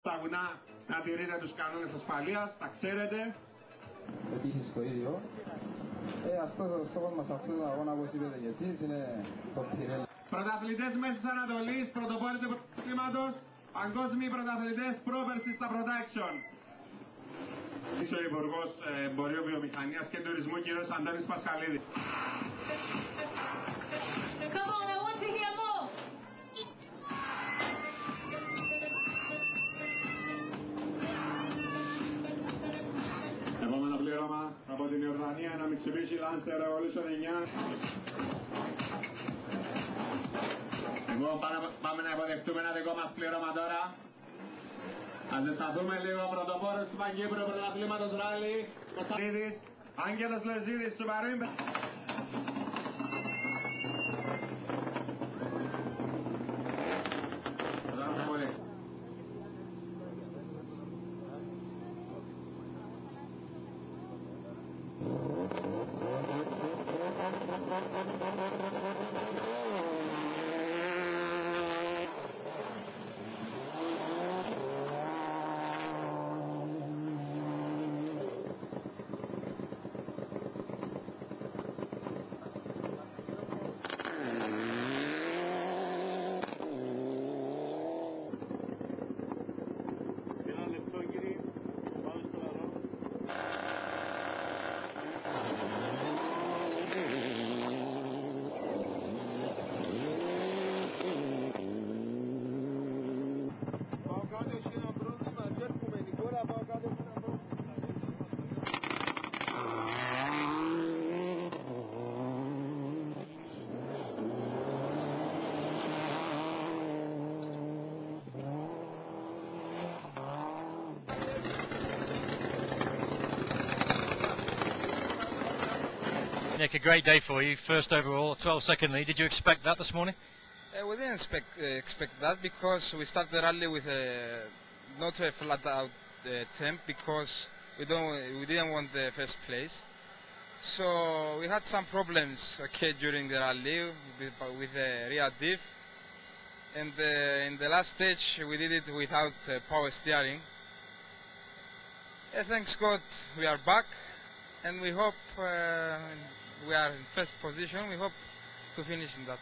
Στα βουνά να τηρείτε τους κανόνες ασφαλείας, τα ξέρετε. Επίσης το ίδιο. Αυτό ο στόχος μας αυτόν τον αγώνα, όπως είπατε και εσείς, είναι το Πιρέλ. Πρωταθλητές Μέσης Ανατολής, πρωτοπόροι του πρωταθλήματος, παγκόσμιοι πρωταθλητές πρόπερση στα Protection. Είσαι ο Υπουργός Εμπορίου Βιομηχανίας και Τουρισμού, κύριος Αντώνης Πασχαλίδης. Επόμενο πλήρωμα από την Ιορδανία, ένα Mitsubishi Lancer Revolution 9. Λοιπόν, πάμε να υποδεχτούμε ένα δικό μας πλήρωμα τώρα. Ας ζεσταθούμε λίγο. Πρωτοπόρος του Παγκύπρου Πρωταθλήματος Ράλι, Κωνσταντίδης, Άγγελος Λεζίδης, Σουβαρού. Ευχαριστώ πολύ. Nick, a great day for you. First overall, 12-second lead. Did you expect that this morning? We didn't expect that because we started the rally with not a flat-out temp because we didn't want the first place. So we had some problems during the rally with the rear diff, and in the last stage we did it without power steering. Thanks God we are back, and we hope we are in first position. We hope to finish in that.